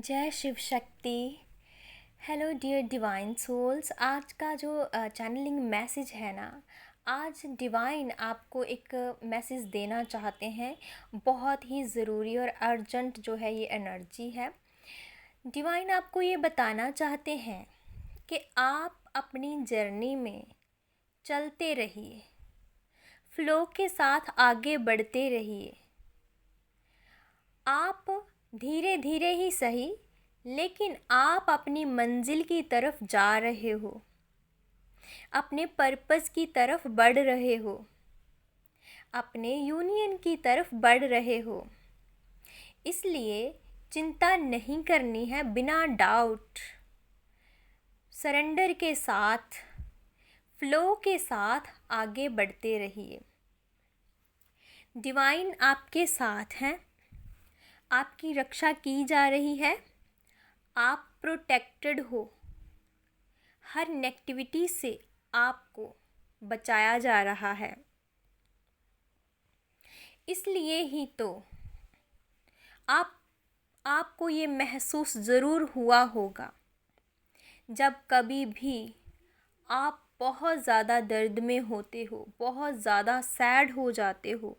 जय Shiv Shakti. Hello dear divine souls. आज का जो चैनलिंग मैसेज है ना, आज डिवाइन आपको एक मैसेज देना चाहते हैं। बहुत ही ज़रूरी और अर्जेंट जो है ये एनर्जी है। डिवाइन आपको ये बताना चाहते हैं कि आप अपनी जर्नी में चलते रहिए, फ्लो के साथ आगे बढ़ते रहिए। आप धीरे धीरे ही सही, लेकिन आप अपनी मंजिल की तरफ जा रहे हो, अपने पर्पस की तरफ बढ़ रहे हो, अपने यूनियन की तरफ बढ़ रहे हो। इसलिए चिंता नहीं करनी है, बिना डाउट, सरेंडर के साथ, फ्लो के साथ आगे बढ़ते रहिए। डिवाइन आपके साथ हैं, आपकी रक्षा की जा रही है, आप प्रोटेक्टेड हो। हर नेगेटिविटी से आपको बचाया जा रहा है। इसलिए ही तो आपको ये महसूस ज़रूर हुआ होगा जब कभी भी आप बहुत ज़्यादा दर्द में होते हो, बहुत ज़्यादा सैड हो जाते हो,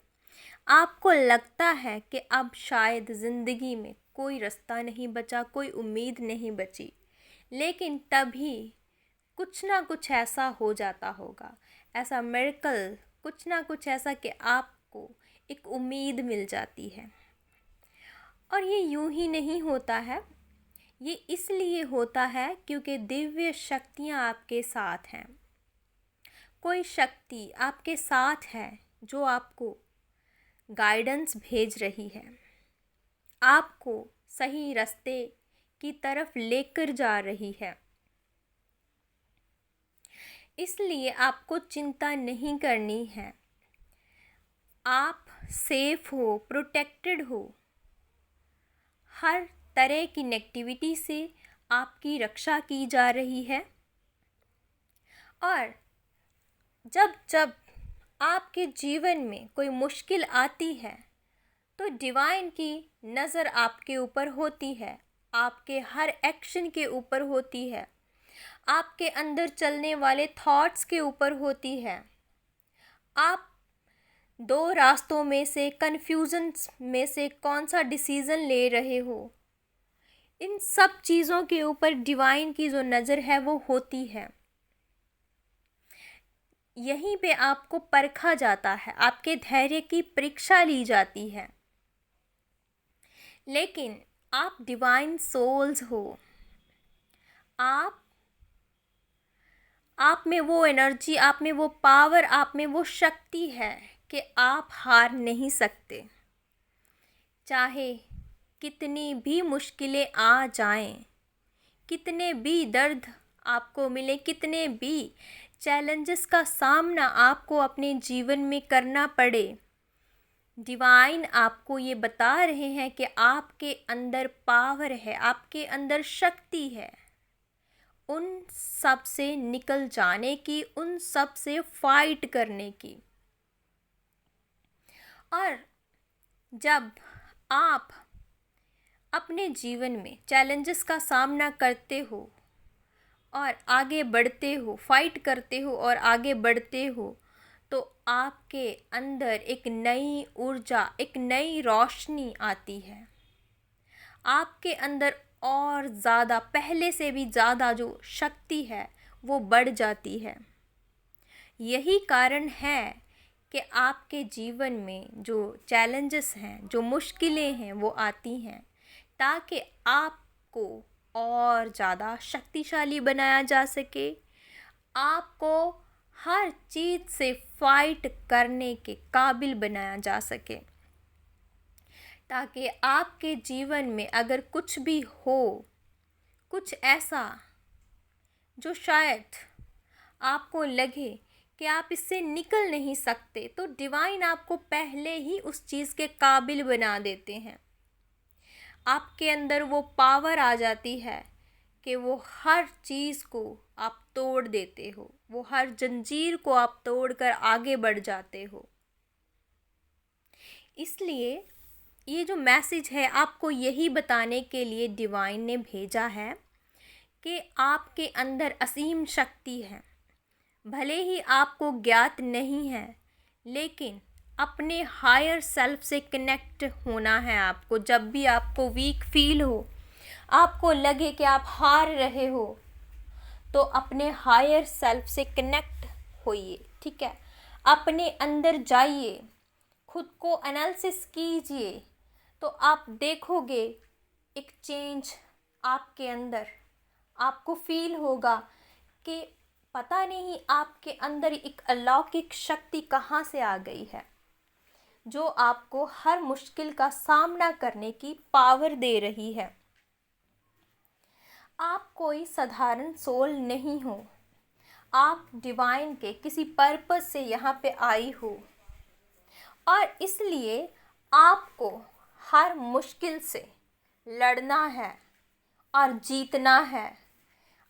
आपको लगता है कि अब शायद ज़िंदगी में कोई रास्ता नहीं बचा, कोई उम्मीद नहीं बची, लेकिन तभी कुछ ना कुछ ऐसा हो जाता होगा, ऐसा मिरेकल, कुछ ना कुछ ऐसा कि आपको एक उम्मीद मिल जाती है। और ये यूं ही नहीं होता है, ये इसलिए होता है क्योंकि दिव्य शक्तियाँ आपके साथ हैं। कोई शक्ति आपके साथ है जो आपको गाइडेंस भेज रही है, आपको सही रास्ते की तरफ लेकर जा रही है। इसलिए आपको चिंता नहीं करनी है। आप सेफ हो, प्रोटेक्टेड हो। हर तरह की नेगेटिविटी से आपकी रक्षा की जा रही है। और जब जब आपके जीवन में कोई मुश्किल आती है तो डिवाइन की नज़र आपके ऊपर होती है, आपके हर एक्शन के ऊपर होती है, आपके अंदर चलने वाले थॉट्स के ऊपर होती है। आप दो रास्तों में से, कन्फ्यूज़न में से कौन सा डिसीज़न ले रहे हो, इन सब चीज़ों के ऊपर डिवाइन की जो नज़र है वो होती है। यहीं पे आपको परखा जाता है, आपके धैर्य की परीक्षा ली जाती है। लेकिन आप डिवाइन सोल्स हो। आप में वो एनर्जी, आप में वो पावर, आप में वो शक्ति है कि आप हार नहीं सकते। चाहे कितनी भी मुश्किलें आ जाएं, कितने भी दर्द आपको मिले, कितने भी चैलेंजेस का सामना आपको अपने जीवन में करना पड़े, डिवाइन आपको ये बता रहे हैं कि आपके अंदर पावर है, आपके अंदर शक्ति है उन सब से निकल जाने की, उन सब से फाइट करने की। और जब आप अपने जीवन में चैलेंजेस का सामना करते हो और आगे बढ़ते हो, फाइट करते हो और आगे बढ़ते हो, तो आपके अंदर एक नई ऊर्जा, एक नई रोशनी आती है। आपके अंदर और ज़्यादा, पहले से भी ज़्यादा जो शक्ति है वो बढ़ जाती है। यही कारण है कि आपके जीवन में जो चैलेंजेस हैं, जो मुश्किलें हैं वो आती हैं, ताकि आपको और ज़्यादा शक्तिशाली बनाया जा सके, आपको हर चीज़ से फाइट करने के काबिल बनाया जा सके, ताकि आपके जीवन में अगर कुछ भी हो, कुछ ऐसा जो शायद आपको लगे कि आप इससे निकल नहीं सकते, तो डिवाइन आपको पहले ही उस चीज़ के काबिल बना देते हैं। आपके अंदर वो पावर आ जाती है कि वो हर चीज़ को आप तोड़ देते हो, वो हर जंजीर को आप तोड़कर आगे बढ़ जाते हो। इसलिए ये जो मैसेज है आपको यही बताने के लिए डिवाइन ने भेजा है कि आपके अंदर असीम शक्ति है। भले ही आपको ज्ञात नहीं है, लेकिन अपने हायर सेल्फ से कनेक्ट होना है आपको। जब भी आपको वीक फील हो, आपको लगे कि आप हार रहे हो, तो अपने हायर सेल्फ से कनेक्ट होइए, ठीक है। अपने अंदर जाइए, खुद को एनालिसिस कीजिए, तो आप देखोगे एक चेंज आपके अंदर। आपको फील होगा कि पता नहीं आपके अंदर एक अलौकिक शक्ति कहाँ से आ गई है, जो आपको हर मुश्किल का सामना करने की पावर दे रही है। आप कोई साधारण सोल नहीं हो, आप डिवाइन के किसी पर्पस से यहाँ पे आई हो, और इसलिए आपको हर मुश्किल से लड़ना है और जीतना है।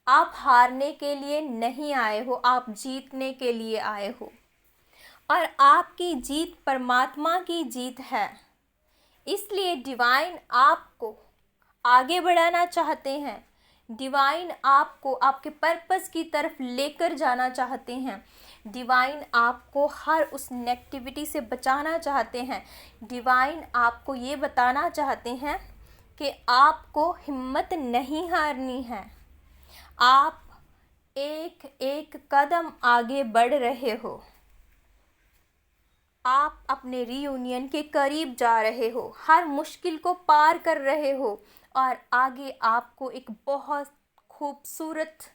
आप हारने के लिए नहीं आए हो, आप जीतने के लिए आए हो, और आपकी जीत परमात्मा की जीत है। इसलिए डिवाइन आपको आगे बढ़ाना चाहते हैं। डिवाइन आपको आपके पर्पस की तरफ लेकर जाना चाहते हैं। डिवाइन आपको हर उस नेगेटिविटी से बचाना चाहते हैं। डिवाइन आपको ये बताना चाहते हैं कि आपको हिम्मत नहीं हारनी है। आप एक एक कदम आगे बढ़ रहे हो। आप अपने रीयूनियन के करीब जा रहे हो, हर मुश्किल को पार कर रहे हो, और आगे आपको एक बहुत खूबसूरत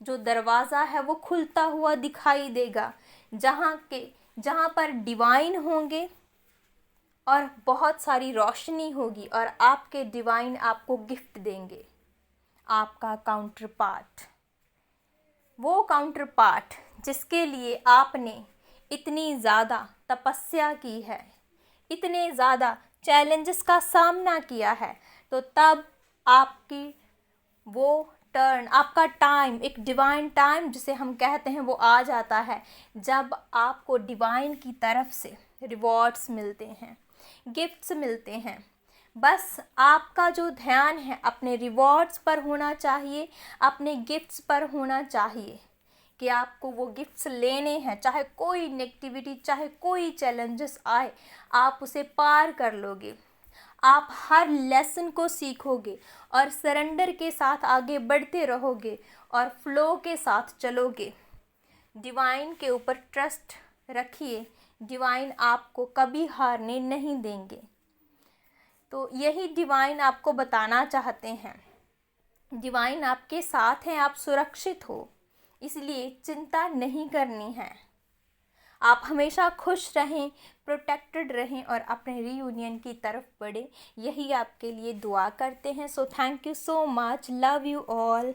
जो दरवाज़ा है वो खुलता हुआ दिखाई देगा, जहाँ पर डिवाइन होंगे और बहुत सारी रोशनी होगी, और आपके डिवाइन आपको गिफ्ट देंगे। आपका काउंटर पार्ट, वो काउंटर पार्ट जिसके लिए आपने इतनी ज़्यादा तपस्या की है, इतने ज़्यादा चैलेंजेस का सामना किया है, तो तब आपकी वो टर्न, आपका टाइम, एक डिवाइन टाइम जिसे हम कहते हैं, वो आ जाता है, जब आपको डिवाइन की तरफ से रिवॉर्ड्स मिलते हैं, गिफ्ट्स मिलते हैं। बस आपका जो ध्यान है अपने रिवॉर्ड्स पर होना चाहिए, अपने गिफ्ट्स पर होना चाहिए, कि आपको वो गिफ्ट्स लेने हैं। चाहे कोई नेगेटिविटी, चाहे कोई चैलेंजेस आए, आप उसे पार कर लोगे। आप हर लेसन को सीखोगे और सरेंडर के साथ आगे बढ़ते रहोगे और फ्लो के साथ चलोगे। डिवाइन के ऊपर ट्रस्ट रखिए, डिवाइन आपको कभी हारने नहीं देंगे। तो यही डिवाइन आपको बताना चाहते हैं। डिवाइन आपके साथ हैं, आप सुरक्षित हो, इसलिए चिंता नहीं करनी है। आप हमेशा खुश रहें, प्रोटेक्टेड रहें और अपने रीयूनियन की तरफ बढ़े, यही आपके लिए दुआ करते हैं। So thank you so much, love you all.